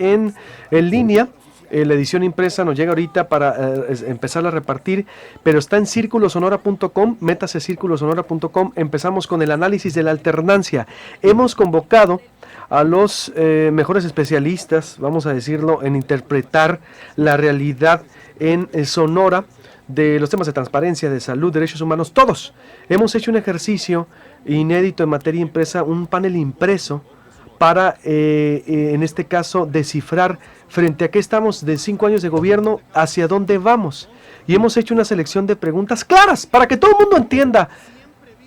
en línea. La edición impresa nos llega ahorita para empezar a repartir, pero está en circulosonora.com, métase circulosonora.com. Empezamos con el análisis de la alternancia. Hemos convocado a los mejores especialistas, vamos a decirlo, en interpretar la realidad en Sonora, de los temas de transparencia, de salud, derechos humanos, todos. Hemos hecho un ejercicio inédito en materia impresa, un panel impreso, para, en este caso, descifrar frente a qué estamos de 5 años de gobierno, hacia dónde vamos. Y hemos hecho una selección de preguntas claras para que todo el mundo entienda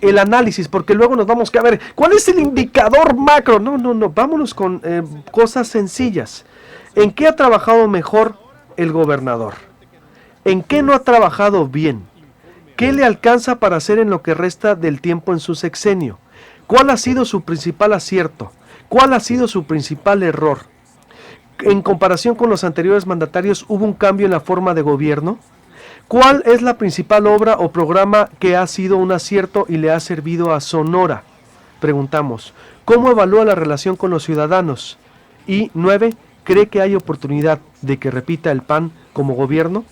el análisis, porque luego nos vamos a ver, ¿cuál es el indicador macro? No, vámonos con cosas sencillas. ¿En qué ha trabajado mejor el gobernador? ¿En qué no ha trabajado bien? ¿Qué le alcanza para hacer en lo que resta del tiempo en su sexenio? ¿Cuál ha sido su principal acierto? ¿Cuál ha sido su principal error? En comparación con los anteriores mandatarios, ¿hubo un cambio en la forma de gobierno? ¿Cuál es la principal obra o programa que ha sido un acierto y le ha servido a Sonora? Preguntamos. ¿Cómo evalúa la relación con los ciudadanos? Y 9. ¿Cree que hay oportunidad de que repita el PAN como gobierno?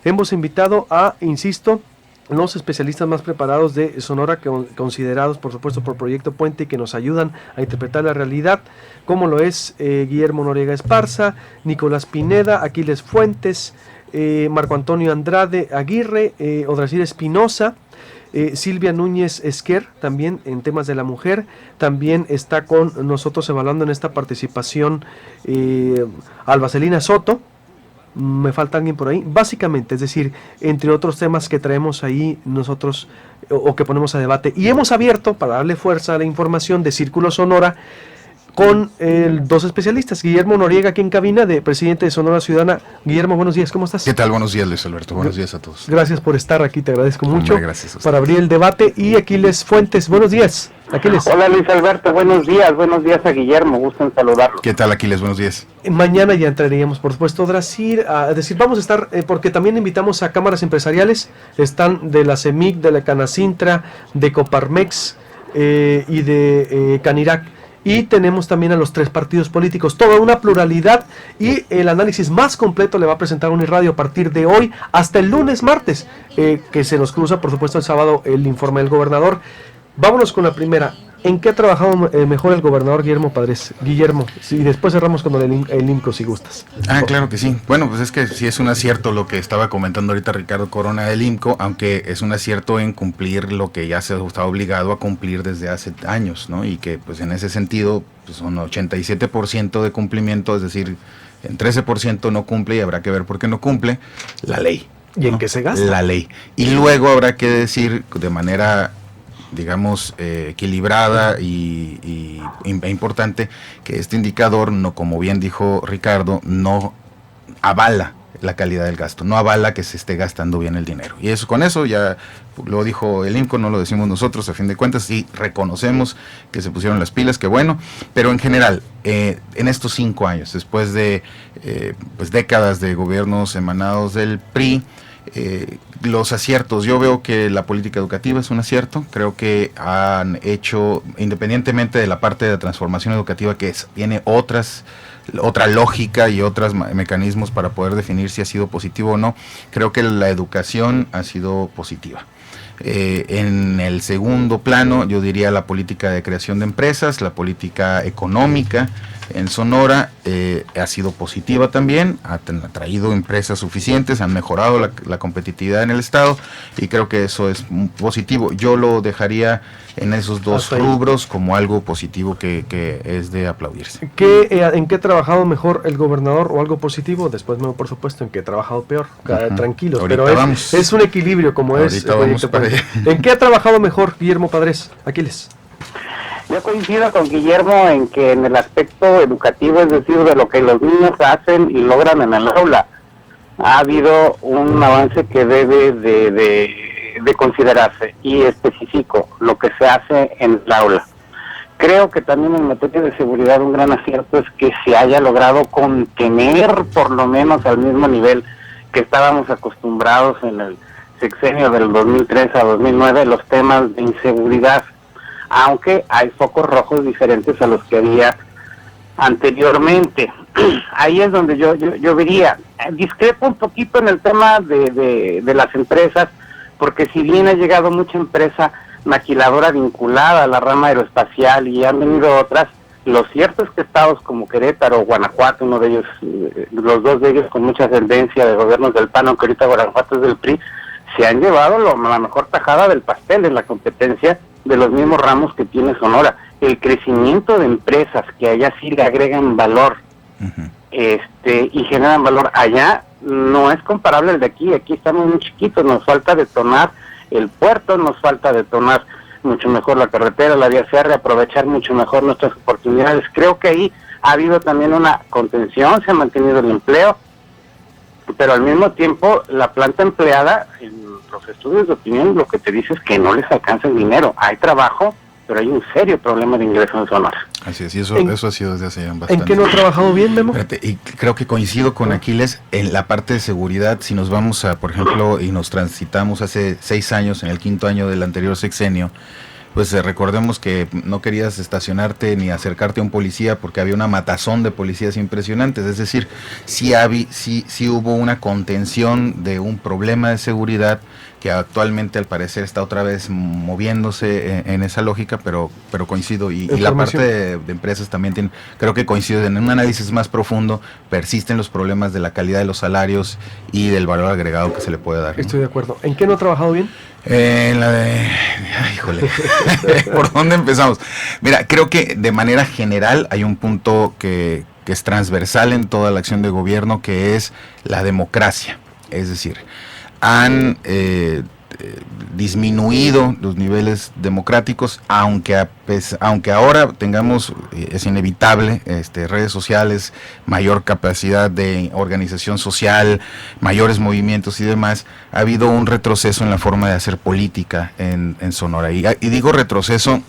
Hemos invitado a, insisto, los especialistas más preparados de Sonora, considerados por supuesto por Proyecto Puente, y que nos ayudan a interpretar la realidad, como lo es Guillermo Noriega Esparza, Nicolás Pineda, Aquiles Fuentes, Marco Antonio Andrade Aguirre, Odrasir Espinosa, Silvia Núñez Esquer, también en temas de la mujer. También está con nosotros evaluando en esta participación Albacelina Soto. Me falta alguien por ahí, básicamente, es decir, entre otros temas que traemos ahí nosotros o que ponemos a debate. Y hemos abierto, para darle fuerza a la información de Círculo Sonora, con dos especialistas. Guillermo Noriega, aquí en cabina, de presidente de Sonora Ciudadana. Guillermo, buenos días, ¿cómo estás? ¿Qué tal? Buenos días, Luis Alberto, buenos días a todos. Gracias por estar aquí, te agradezco mucho. Gracias a usted. Para abrir el debate. Y Aquiles Fuentes, buenos días. Aquiles. Hola Luis Alberto, buenos días a Guillermo, gusto en saludarlo. ¿Qué tal, Aquiles? Buenos días. Mañana ya entraríamos, por supuesto, Odrasir, es decir, vamos a estar, porque también invitamos a cámaras empresariales, están de la CEMIC, de la Canacintra, de Coparmex y de Canirac. Y tenemos también a los 3 partidos políticos, toda una pluralidad, y el análisis más completo le va a presentar Uniradio a partir de hoy hasta el lunes, martes, que se nos cruza, por supuesto, el sábado el informe del gobernador. Vámonos con la primera. ¿En qué ha trabajado mejor el gobernador Guillermo Padres? Guillermo, y después cerramos con el IMCO, si gustas. Claro que sí. Bueno, pues es que sí es un acierto lo que estaba comentando ahorita Ricardo Corona del IMCO, aunque es un acierto en cumplir lo que ya se está obligado a cumplir desde hace años, ¿no? Y que pues en ese sentido pues son 87% de cumplimiento, es decir, en 13% no cumple, y habrá que ver por qué no cumple la ley. ¿Y en qué se gasta? La ley. Y luego habrá que decir de manera, digamos, equilibrada e importante, que este indicador, no, como bien dijo Ricardo, no avala la calidad del gasto, no avala que se esté gastando bien el dinero. Y eso, con eso ya lo dijo el IMCO, no lo decimos nosotros, a fin de cuentas, sí reconocemos que se pusieron las pilas, que bueno, pero en general, en estos 5 años, después de pues décadas de gobiernos emanados del PRI, los aciertos, yo veo que la política educativa es un acierto, creo que han hecho, independientemente de la parte de la transformación educativa, que tiene otra lógica y otros mecanismos para poder definir si ha sido positivo o no, creo que la educación ha sido positiva. En el segundo plano, yo diría la política de creación de empresas, la política económica en Sonora ha sido positiva también, ha traído empresas suficientes, han mejorado la competitividad en el estado, y creo que eso es positivo. Yo lo dejaría en esos dos rubros como algo positivo que es de aplaudirse. ¿En qué ha trabajado mejor el gobernador o algo positivo? Después, no, por supuesto, en qué ha trabajado peor. Tranquilos, ahorita pero vamos. Es un equilibrio, como Ahorita es. Vamos para allá. ¿En qué ha trabajado mejor Guillermo Padres? Aquiles. Yo coincido con Guillermo en que en el aspecto educativo, es decir, de lo que los niños hacen y logran en el aula, ha habido un avance que debe de considerarse, y especifico lo que se hace en el aula. Creo que también en materia de seguridad un gran acierto es que se haya logrado contener por lo menos al mismo nivel que estábamos acostumbrados en el sexenio del 2003 a 2009 los temas de inseguridad, aunque hay focos rojos diferentes a los que había anteriormente. ahí es donde yo vería, discrepo un poquito en el tema de las empresas, porque si bien ha llegado mucha empresa maquiladora vinculada a la rama aeroespacial y han venido otras, lo cierto es que estados como Querétaro, Guanajuato, uno de ellos, los dos de ellos con mucha tendencia de gobiernos del PAN, aunque ahorita Guanajuato es del PRI, se han llevado la mejor tajada del pastel en la competencia de los mismos ramos que tiene Sonora. El crecimiento de empresas que allá sí le agregan valor, y generan valor allá, no es comparable al de aquí. Aquí estamos muy chiquitos, nos falta detonar el puerto, nos falta detonar mucho mejor la carretera, la vía férrea, aprovechar mucho mejor nuestras oportunidades. Creo que ahí ha habido también una contención, se ha mantenido el empleo, pero al mismo tiempo la planta empleada, en los estudios de opinión, lo que te dice es que no les alcanza el dinero. Hay trabajo, pero hay un serio problema de ingreso en Sonora. Así es, y eso ha sido desde hace ya bastante. ¿En qué no ha trabajado bien, Memo? Espérate, y creo que coincido con Aquiles en la parte de seguridad. Si nos vamos a, por ejemplo, y nos transitamos hace 6 años, en el 5º año del anterior sexenio, pues recordemos que no querías estacionarte ni acercarte a un policía porque había una matazón de policías impresionantes. Es decir, sí hubo una contención de un problema de seguridad que actualmente al parecer está otra vez moviéndose en esa lógica, pero coincido. Y la parte de empresas también creo que coincide en un análisis más profundo, persisten los problemas de la calidad de los salarios y del valor agregado que se le puede dar, ¿no? Estoy de acuerdo. ¿En qué no ha trabajado bien? La de... híjole, ¿por dónde empezamos? Mira, creo que de manera general hay un punto que es transversal en toda la acción de gobierno, que es la democracia. Es decir, han disminuido los niveles democráticos, aunque ahora tengamos, es inevitable, redes sociales, mayor capacidad de organización social, mayores movimientos y demás. Ha habido un retroceso en la forma de hacer política en Sonora, y digo retroceso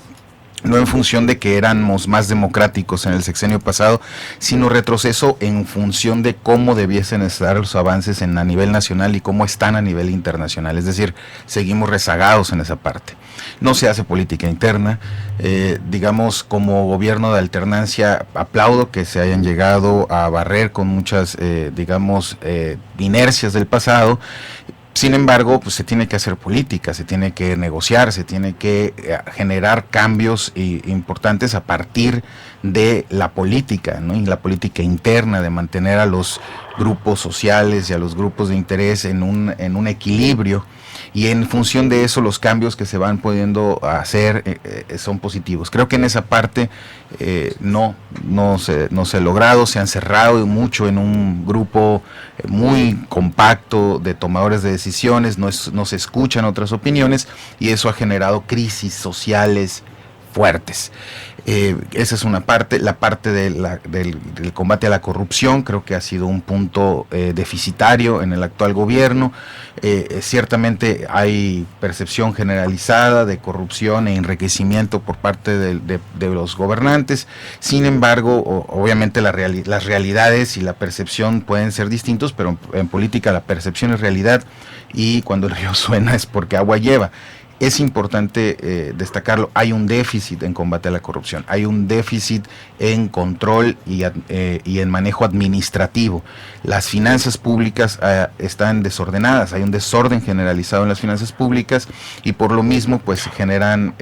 no en función de que éramos más democráticos en el sexenio pasado, sino retroceso en función de cómo debiesen estar los avances a nivel nacional y cómo están a nivel internacional. Es decir, seguimos rezagados en esa parte. No se hace política interna. Digamos, como gobierno de alternancia, aplaudo que se hayan llegado a barrer con muchas, inercias del pasado. Sin embargo, pues se tiene que hacer política, se tiene que negociar, se tiene que generar cambios importantes a partir de la política, ¿no? Y la política interna, de mantener a los grupos sociales y a los grupos de interés en un equilibrio, y en función de eso los cambios que se van pudiendo hacer son positivos. Creo que en esa parte no se ha logrado, se han cerrado mucho en un grupo muy compacto de tomadores de decisiones, no se escuchan otras opiniones, y eso ha generado crisis sociales fuertes. Esa es una parte. La parte del combate a la corrupción creo que ha sido un punto deficitario en el actual gobierno. Ciertamente hay percepción generalizada de corrupción e enriquecimiento por parte de los gobernantes. Sin embargo, obviamente las realidades y la percepción pueden ser distintos, pero en política la percepción es realidad, y cuando el río suena es porque agua lleva. Es importante destacarlo, hay un déficit en combate a la corrupción, hay un déficit en control y en manejo administrativo. Las finanzas públicas están desordenadas, hay un desorden generalizado en las finanzas públicas, y por lo mismo pues generan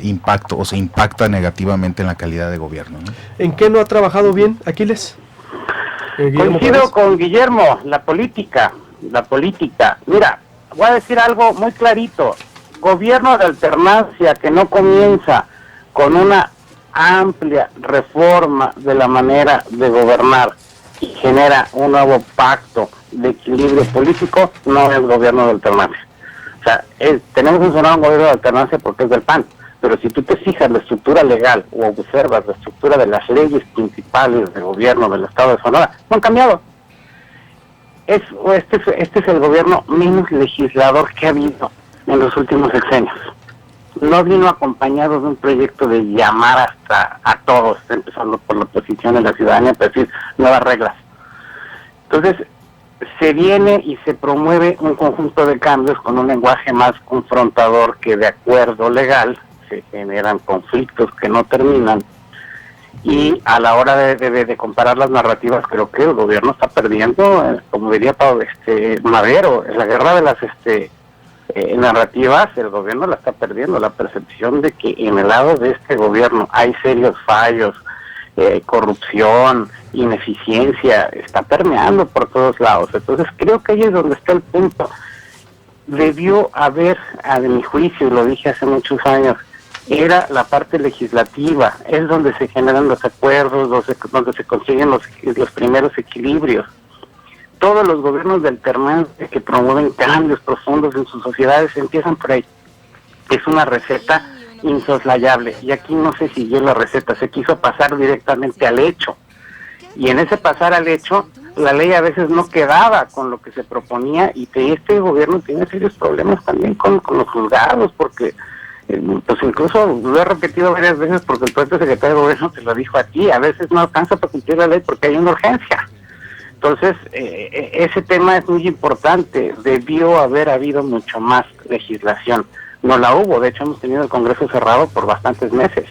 impacto, o se impacta negativamente en la calidad de gobierno, ¿no? ¿En qué no ha trabajado bien, Aquiles? Coincido con Guillermo, la política. Mira, voy a decir algo muy clarito. Gobierno de alternancia que no comienza con una amplia reforma de la manera de gobernar y genera un nuevo pacto de equilibrio político, no es gobierno de alternancia. O sea, tenemos un gobierno de alternancia porque es del PAN, pero si tú te fijas la estructura legal o observas la estructura de las leyes principales del gobierno del Estado de Sonora, no han cambiado. Este es el gobierno menos legislador que ha habido en los últimos sexenios. No vino acompañado de un proyecto de llamar hasta a todos, empezando por la oposición y la ciudadanía, para decir nuevas reglas. Entonces, se viene y se promueve un conjunto de cambios con un lenguaje más confrontador que de acuerdo legal. Se generan conflictos que no terminan, y a la hora de comparar las narrativas, creo que el gobierno está perdiendo, como diría Madero, en la guerra de las narrativas, el gobierno la está perdiendo. La percepción de que en el lado de este gobierno hay serios fallos, corrupción, ineficiencia, está permeando por todos lados. Entonces creo que ahí es donde está el punto. Debió haber, a mi juicio, lo dije hace muchos años, era la parte legislativa, es donde se generan los acuerdos, donde se consiguen los primeros equilibrios. Todos los gobiernos de alternancia que promueven cambios profundos en sus sociedades empiezan por ahí. Es una receta insoslayable, y aquí no se siguió la receta, se quiso pasar directamente al hecho, y en ese pasar al hecho, la ley a veces no quedaba con lo que se proponía, y este gobierno tiene serios problemas también con los juzgados, porque pues incluso lo he repetido varias veces, porque el propio secretario de gobierno te lo dijo a ti, a veces no alcanza para cumplir la ley porque hay una urgencia. Entonces, ese tema es muy importante. Debió haber habido mucho más legislación. No la hubo, de hecho hemos tenido el Congreso cerrado por bastantes meses.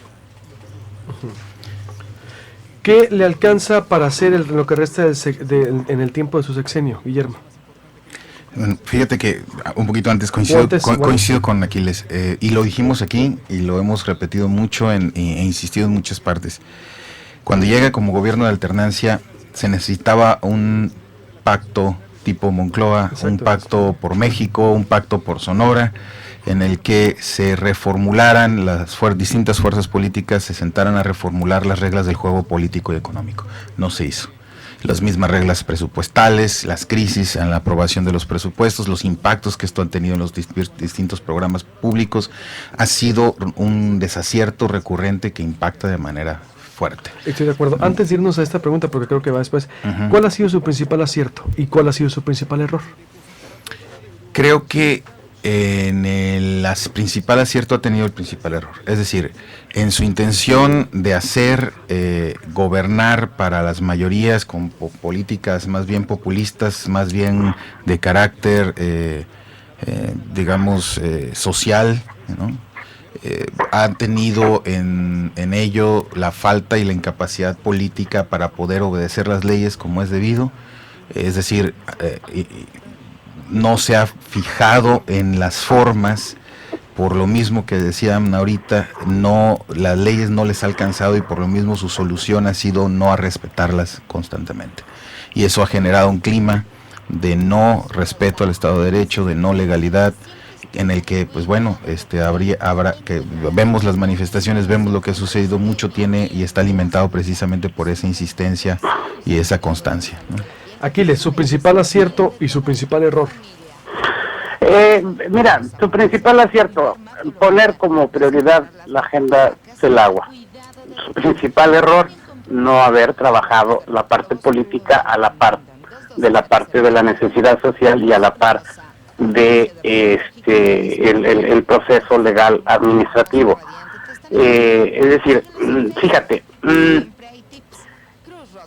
¿Qué le alcanza para hacer lo que resta en el tiempo de su sexenio, Guillermo? Fíjate que un poquito antes coincido con Aquiles, y lo dijimos aquí y lo hemos repetido mucho e insistido en muchas partes. Cuando llega como gobierno de alternancia se necesitaba un pacto tipo Moncloa, exacto, un pacto por México, un pacto por Sonora, en el que se reformularan las distintas fuerzas políticas, se sentaran a reformular las reglas del juego político y económico. No se hizo. Las mismas reglas presupuestales, las crisis en la aprobación de los presupuestos, los impactos que esto han tenido en los distintos programas públicos, ha sido un desacierto recurrente que impacta de manera fuerte. Estoy de acuerdo. Antes de irnos a esta pregunta, porque creo que va después, ¿cuál ha sido su principal acierto y cuál ha sido su principal error? Creo que en el principal acierto ha tenido el principal error. Es decir, en su intención de hacer gobernar para las mayorías con políticas más bien populistas, más bien de carácter, social, ¿no? Ha tenido en ello la falta y la incapacidad política para poder obedecer las leyes como es debido. Es decir, no se ha fijado en las formas, por lo mismo que decían ahorita, las leyes no les ha alcanzado y por lo mismo su solución ha sido no a respetarlas constantemente. Y eso ha generado un clima de no respeto al Estado de Derecho, de no legalidad, en el que, pues bueno, habrá que vemos las manifestaciones, vemos lo que ha sucedido, mucho tiene y está alimentado precisamente por esa insistencia y esa constancia, ¿no? Aquiles, su principal acierto y su principal error. Mira, su principal acierto, poner como prioridad la agenda del agua. Su principal error, no haber trabajado la parte política a la par de la parte de la necesidad social y a la par de el proceso legal administrativo. Es decir, fíjate,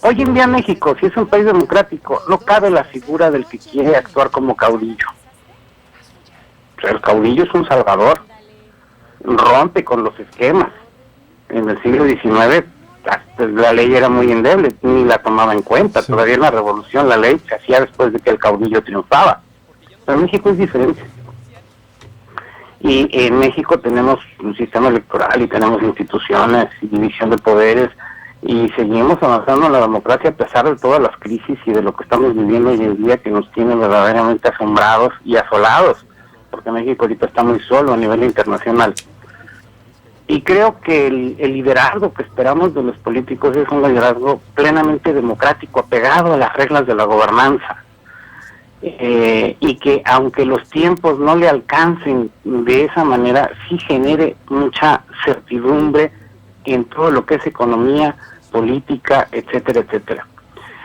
hoy en día México, si es un país democrático, no cabe la figura del que quiere actuar como caudillo. O sea, el caudillo es un salvador, rompe con los esquemas. En el siglo XIX la ley era muy endeble, ni la tomaba en cuenta. Sí. Todavía en la revolución la ley se hacía después de que el caudillo triunfaba. Pero México es diferente. Y en México tenemos un sistema electoral y tenemos instituciones y división de poderes, y seguimos avanzando en la democracia a pesar de todas las crisis y de lo que estamos viviendo hoy en día, que nos tiene verdaderamente asombrados y asolados, porque México ahorita está muy solo a nivel internacional. Y creo que el liderazgo que esperamos de los políticos es un liderazgo plenamente democrático, apegado a las reglas de la gobernanza, y que aunque los tiempos no le alcancen de esa manera, sí genere mucha certidumbre en todo lo que es economía, política, etcétera, etcétera.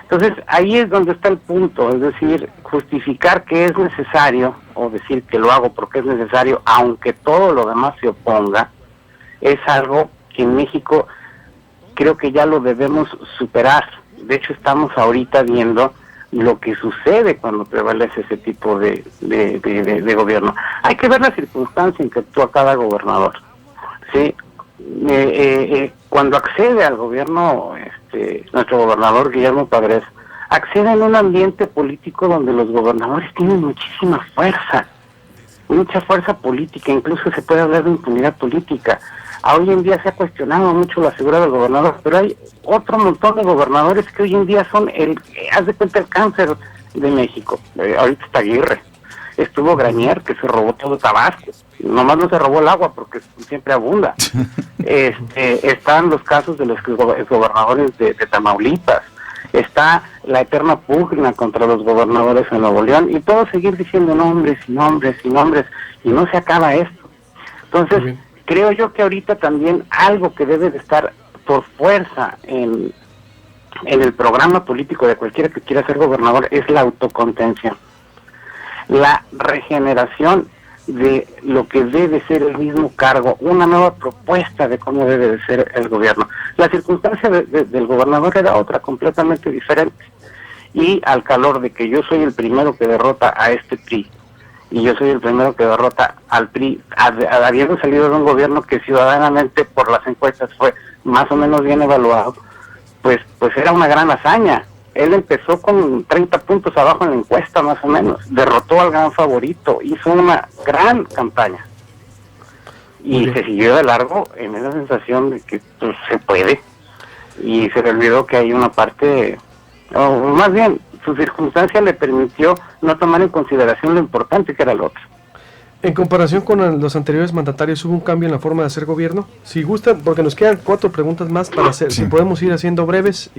Entonces, ahí es donde está el punto, es decir, justificar que es necesario, o decir que lo hago porque es necesario, aunque todo lo demás se oponga, es algo que en México creo que ya lo debemos superar. De hecho, estamos ahorita viendo lo que sucede cuando prevalece ese tipo de gobierno. Hay que ver la circunstancia en que actúa cada gobernador, ¿sí? cuando accede al gobierno nuestro gobernador Guillermo Padres, accede en un ambiente político donde los gobernadores tienen muchísima fuerza, mucha fuerza política, incluso se puede hablar de impunidad política. Hoy en día se ha cuestionado mucho la figura del gobernador, pero hay otro montón de gobernadores que hoy en día son haz de cuenta, el cáncer de México. Ahorita está Aguirre, estuvo Granier, que se robó todo Tabasco, nomás no se robó el agua porque siempre abunda. Están los casos de los gobernadores de Tamaulipas, está la eterna pugna contra los gobernadores en Nuevo León, y puedo seguir diciendo nombres y nombres y nombres, y no se acaba esto. Entonces, creo yo que ahorita también algo que debe de estar por fuerza en el programa político de cualquiera que quiera ser gobernador es la autocontención, la regeneración de lo que debe ser el mismo cargo, una nueva propuesta de cómo debe de ser el gobierno. La circunstancia del gobernador era otra, completamente diferente, y al calor de que yo soy el primero que derrota a este PRI, y yo soy el primero que derrota al PRI, habiendo salido de un gobierno que ciudadanamente por las encuestas fue más o menos bien evaluado, pues era una gran hazaña. Él empezó con 30 puntos abajo en la encuesta, más o menos, derrotó al gran favorito, hizo una gran campaña, y se siguió de largo en esa sensación de que pues, se puede, y se le olvidó que hay una parte, o más bien, su circunstancia le permitió no tomar en consideración lo importante que era el otro. En comparación con los anteriores mandatarios, ¿hubo un cambio en la forma de hacer gobierno? Si gustan, porque nos quedan 4 preguntas más para hacer, si podemos ir haciendo breves,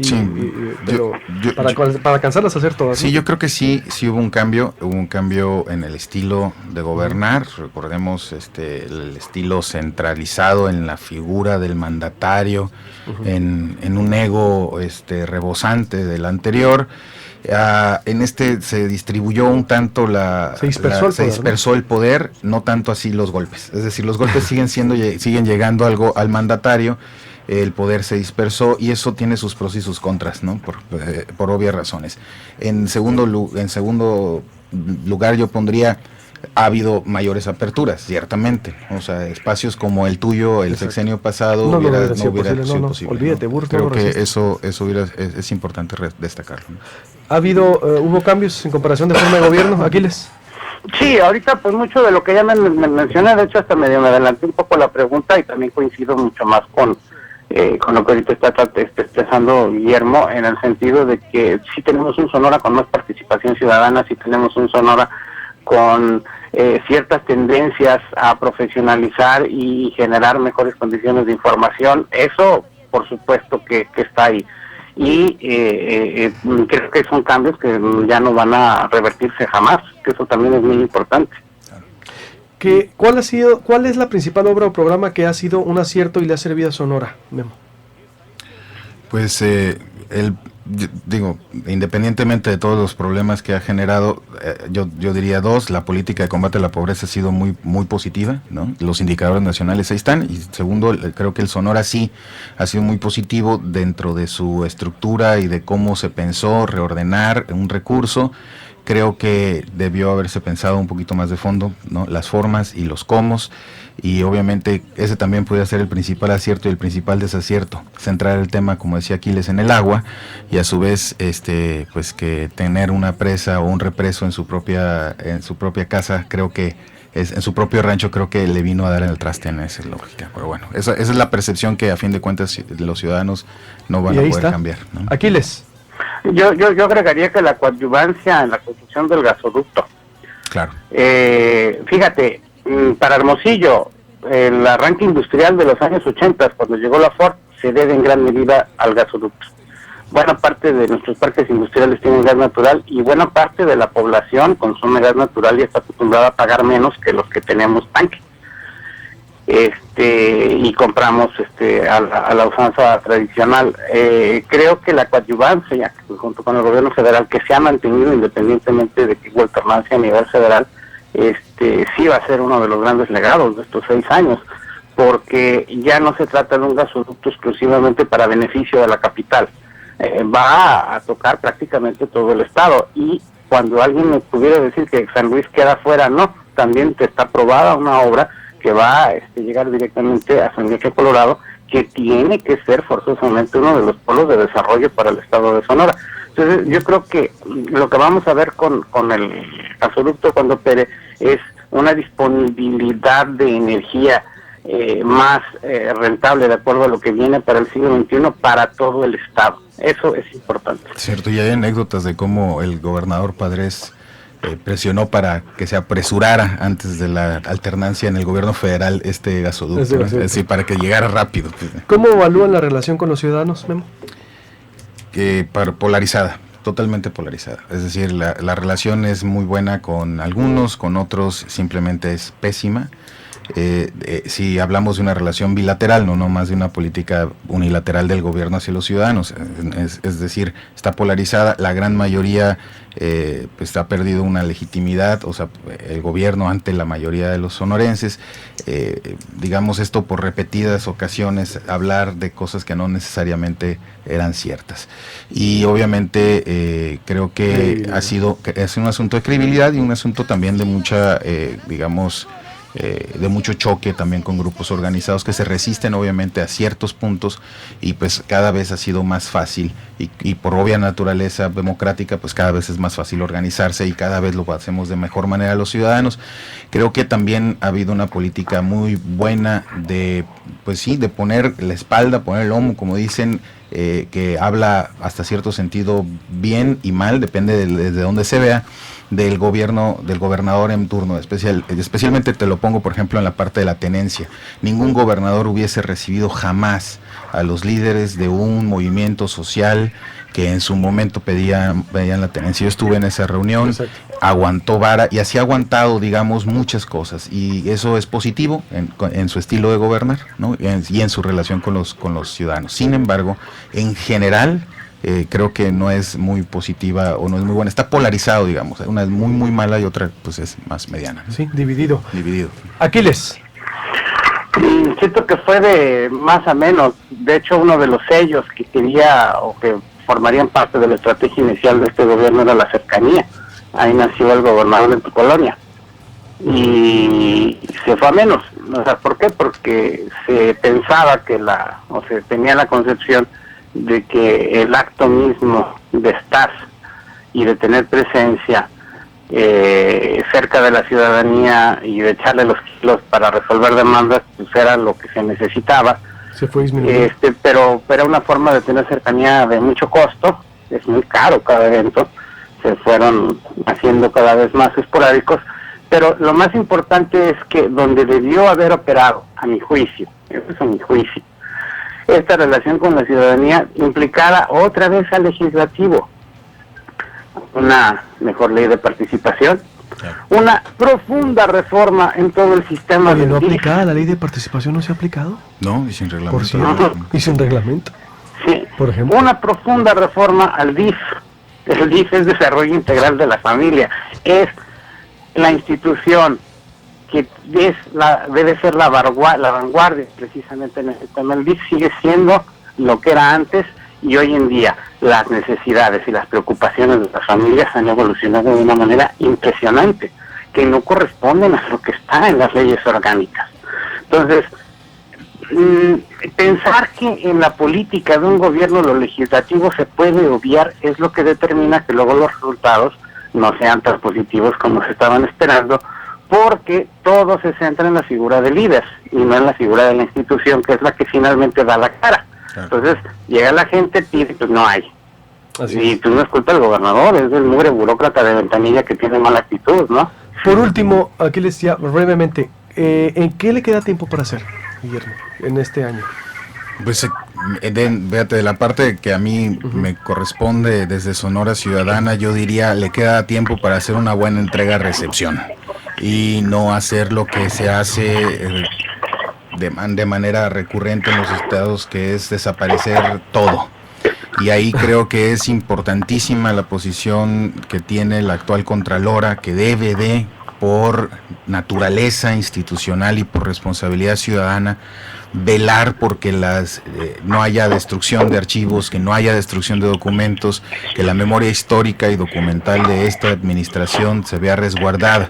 para alcanzarlas a hacer todas. Sí, yo creo que sí hubo un cambio en el estilo de gobernar. Recordemos el estilo centralizado en la figura del mandatario, en un ego rebosante del anterior. En se distribuyó un tanto se dispersó el poder, no tanto así los golpes. Es decir, los golpes siguen llegando algo al mandatario, el poder se dispersó, y eso tiene sus pros y sus contras, ¿no? Por obvias razones. En segundo lugar yo pondría, ha habido mayores aperturas, ciertamente. O sea, espacios como el tuyo, el sexenio pasado, no hubiera sido posible. Olvídate, ¿no? Creo que eso es importante destacarlo, ¿no? ¿Hubo cambios en comparación de forma de gobierno, Aquiles? Sí, ahorita pues mucho de lo que ya me mencioné, de hecho hasta medio me adelanté un poco la pregunta, y también coincido mucho más con lo que ahorita está expresando Guillermo, en el sentido de que sí tenemos un Sonora con más participación ciudadana, sí tenemos un Sonora con ciertas tendencias a profesionalizar y generar mejores condiciones de información. Eso por supuesto que está ahí, y creo que son cambios que ya no van a revertirse jamás, que eso también es muy importante. ¿Cuál es la principal obra o programa que ha sido un acierto y le ha servido a Sonora, Memo? Pues independientemente de todos los problemas que ha generado, yo diría 2. La política de combate a la pobreza ha sido muy, muy positiva, ¿no? Los indicadores nacionales ahí están. Y segundo, creo que el Sonora sí ha sido muy positivo dentro de su estructura y de cómo se pensó reordenar un recurso. Creo que debió haberse pensado un poquito más de fondo, ¿no? Las formas y los cómos, y obviamente ese también puede ser el principal acierto y el principal desacierto, centrar el tema, como decía Aquiles, en el agua, y a su vez pues que tener una presa o un represo en su propia casa, creo que en su propio rancho, creo que le vino a dar en el traste en esa lógica. Pero bueno, esa es la percepción que a fin de cuentas los ciudadanos no van a poder cambiar, ¿no? Aquiles. Yo agregaría que la coadyuvancia en la construcción del gasoducto. Claro. Fíjate, para Hermosillo, el arranque industrial de los años 80, cuando llegó la Ford, se debe en gran medida al gasoducto. Buena parte de nuestros parques industriales tienen gas natural, y buena parte de la población consume gas natural y está acostumbrada a pagar menos que los que tenemos tanque. Y compramos a la usanza tradicional. Creo que la coadyuvancia, junto con el gobierno federal, que se ha mantenido independientemente de que hubo alternancia a nivel federal, sí va a ser uno de los grandes legados de estos 6 años, porque ya no se trata de un gasoducto exclusivamente para beneficio de la capital, va a tocar prácticamente todo el estado, y cuando alguien me pudiera decir que San Luis queda fuera, no, también está aprobada una obra que va a llegar directamente a San Miguel Colorado, que tiene que ser forzosamente uno de los polos de desarrollo para el estado de Sonora. Entonces yo creo que lo que vamos a ver con el gasoducto cuando opere es una disponibilidad de energía más rentable de acuerdo a lo que viene para el siglo XXI para todo el estado. Eso es importante. Cierto, y hay anécdotas de cómo el gobernador Padres presionó para que se apresurara antes de la alternancia en el gobierno federal este gasoducto, ¿no? Es decir, para que llegara rápido. ¿Cómo evalúan la relación con los ciudadanos, Memo? Polarizada, totalmente polarizada. Es decir, la relación es muy buena con algunos, con otros simplemente es pésima. Si hablamos de una relación bilateral, no más de una política unilateral del gobierno hacia los ciudadanos, es decir, está polarizada, la gran mayoría pues ha perdido una legitimidad, o sea, el gobierno ante la mayoría de los sonorenses, digamos esto por repetidas ocasiones, hablar de cosas que no necesariamente eran ciertas. Y obviamente creo que es un asunto de credibilidad y un asunto también de mucha, digamos, de mucho choque también con grupos organizados que se resisten obviamente a ciertos puntos, y pues cada vez ha sido más fácil y por obvia naturaleza democrática pues cada vez es más fácil organizarse y cada vez lo hacemos de mejor manera los ciudadanos. Creo que también ha habido una política muy buena de, pues sí, de poner la espalda, poner el lomo, como dicen, que habla hasta cierto sentido bien y mal, depende de dónde se vea, del gobernador en turno, especialmente te lo pongo por ejemplo en la parte de la tenencia. Ningún gobernador hubiese recibido jamás a los líderes de un movimiento social que en su momento pedían la tenencia. Yo estuve en esa reunión. Exacto. Aguantó vara y así ha aguantado, digamos, muchas cosas, y eso es positivo en su estilo de gobernar, ¿no? Y en su relación con los ciudadanos. Sin embargo, en general, creo que no es muy positiva o no es muy buena, está polarizado, digamos, una es muy muy mala y otra pues es más mediana, ¿no? Sí, dividido. Aquiles. Siento que fue de más a menos. De hecho, uno de los sellos que quería o que formarían parte de la estrategia inicial de este gobierno era la cercanía. Ahí nació el gobernador en tu colonia y se fue a menos. O sea, ¿por qué? Porque se pensaba que se tenía la concepción de que el acto mismo de estar y de tener presencia cerca de la ciudadanía y de echarle los kilos para resolver demandas, pues era lo que se necesitaba. Se fue disminuyendo. Pero era una forma de tener cercanía de mucho costo, es muy caro cada evento, se fueron haciendo cada vez más esporádicos, pero lo más importante es que donde debió haber operado, a mi juicio, esta relación con la ciudadanía implicara otra vez al legislativo, una mejor ley de participación, una profunda reforma en todo el sistema. Oye, ¿no aplicada la ley de participación? ¿No se ha aplicado? No, y sin reglamento. Por cierto, y sin reglamento. Sí, por ejemplo. Una profunda reforma al DIF. El DIF es Desarrollo Integral de la Familia. Es la institución que debe ser la vanguardia precisamente en este tema. El DIF sigue siendo lo que era antes, y hoy en día las necesidades y las preocupaciones de las familias han evolucionado de una manera impresionante, que no corresponden a lo que está en las leyes orgánicas. Entonces, pensar que en la política de un gobierno lo legislativo se puede obviar es lo que determina que luego los resultados no sean tan positivos como se estaban esperando, porque todo se centra en la figura del líder y no en la figura de la institución, que es la que finalmente da la cara. Entonces, llega la gente, pide, pues no hay. Y pues no es culpa del gobernador, es del mugre burócrata de Ventanilla que tiene mala actitud, ¿no? Por último, aquí les decía brevemente, ¿en qué le queda tiempo para hacer, Guillermo, en este año? Pues véate, de la parte que a mí me corresponde desde Sonora Ciudadana, yo diría, le queda tiempo para hacer una buena entrega-recepción y no hacer lo que se hace de manera recurrente en los estados, que es desaparecer todo. Y ahí creo que es importantísima la posición que tiene la actual Contralora, que debe de, por naturaleza institucional y por responsabilidad ciudadana, velar porque no haya destrucción de archivos, que no haya destrucción de documentos, que la memoria histórica y documental de esta administración se vea resguardada.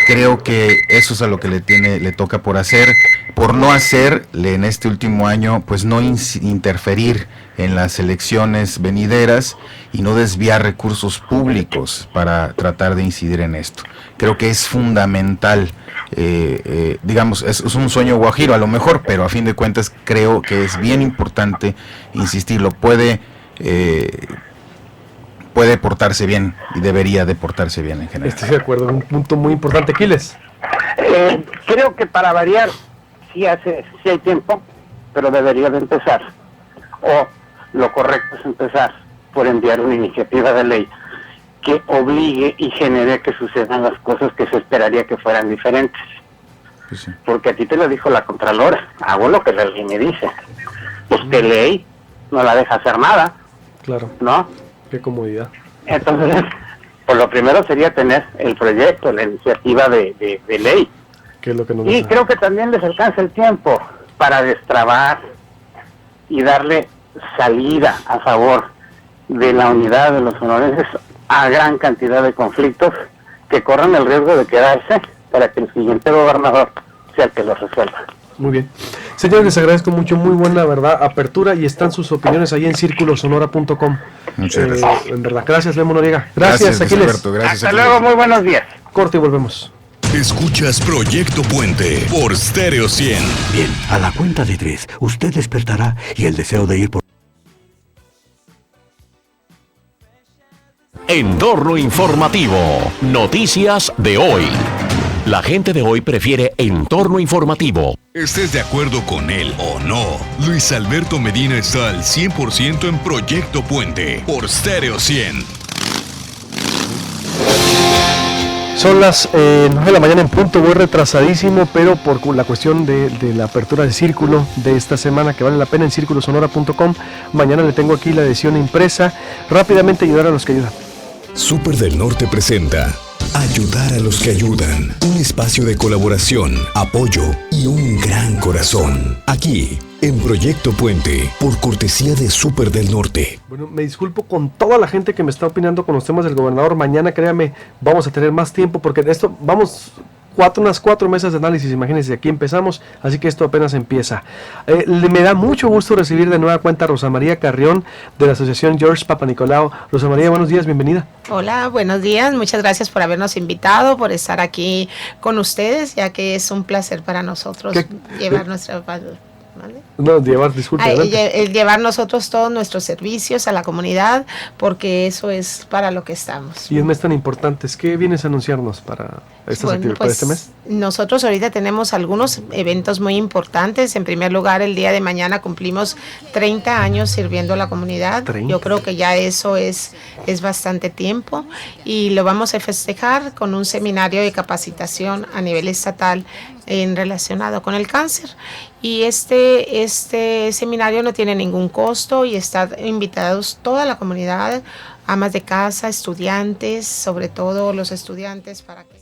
Creo que eso es a lo que le toca por hacer, por no hacerle en este último año, pues no interferir en las elecciones venideras y no desviar recursos públicos para tratar de incidir en esto. Creo que es fundamental, digamos, es un sueño guajiro a lo mejor, pero a fin de cuentas creo que es bien importante insistirlo. Puede portarse bien y debería de portarse bien en general. Estoy de acuerdo, un punto muy importante. Aquiles. Creo que para variar sí hay tiempo, pero debería de empezar. O lo correcto es empezar por enviar una iniciativa de ley que obligue y genere que sucedan las cosas que se esperaría que fueran diferentes. Sí. Porque a ti te lo dijo la Contralora, hago lo que la ley me dice. Usted ley no la deja hacer nada, Claro, ¿no? qué comodidad. Entonces, pues lo primero sería tener el proyecto, la iniciativa de ley. ¿Qué es lo que nos Y deja? creo que también les alcanza el tiempo para destrabar y darle salida a favor de la unidad de los sonorenses a gran cantidad de conflictos que corran el riesgo de quedarse para que el siguiente gobernador sea el que los resuelva. Muy bien. Señores, les agradezco mucho, muy buena, verdad, apertura, y están sus opiniones ahí en círculosonora.com. Muchas gracias. En verdad, gracias, Memo Noriega. Gracias, Luis Aquiles. Alberto, gracias, Hasta Aquiles. luego, muy buenos días. Corte y volvemos. Escuchas Proyecto Puente por Stereo 100. Bien, a la cuenta de 3, usted despertará y el deseo de ir por... Entorno informativo. Noticias de hoy. La gente de hoy prefiere entorno informativo. Estés de acuerdo con él o no, Luis Alberto Medina está al 100% en Proyecto Puente por Stereo 100. Son las 9 de la mañana en punto, voy retrasadísimo, pero por la cuestión de la apertura del círculo de esta semana, que vale la pena, en círculosonora.com. Mañana le tengo aquí la edición impresa. Rápidamente ayudar a los que ayudan. Super del Norte presenta Ayudar a los que ayudan, un espacio de colaboración, apoyo y un gran corazón. Aquí, en Proyecto Puente, por cortesía de Super del Norte. Bueno, me disculpo con toda la gente que me está opinando con los temas del gobernador. Mañana, créame, vamos a tener más tiempo, porque de esto vamos unas 4 mesas de análisis, imagínense, aquí empezamos, así que esto apenas empieza. Me da mucho gusto recibir de nueva cuenta a Rosa María Carrión, de la Asociación George Papanicolau. Rosa María, buenos días, bienvenida. Hola, buenos días, muchas gracias por habernos invitado, por estar aquí con ustedes, ya que es un placer para nosotros llevar nuestra... ¿Vale? No, disculpe. Llevar nosotros todos nuestros servicios a la comunidad, porque eso es para lo que estamos. Y en mes tan importantes, ¿qué vienes a anunciarnos para estas actividades, para este mes? Nosotros ahorita tenemos algunos eventos muy importantes. En primer lugar, el día de mañana cumplimos 30 años sirviendo a la comunidad. 30. Yo creo que ya eso es bastante tiempo, y lo vamos a festejar con un seminario de capacitación a nivel estatal relacionado con el cáncer. Y este seminario no tiene ningún costo y están invitados toda la comunidad, amas de casa, estudiantes, sobre todo los estudiantes, para que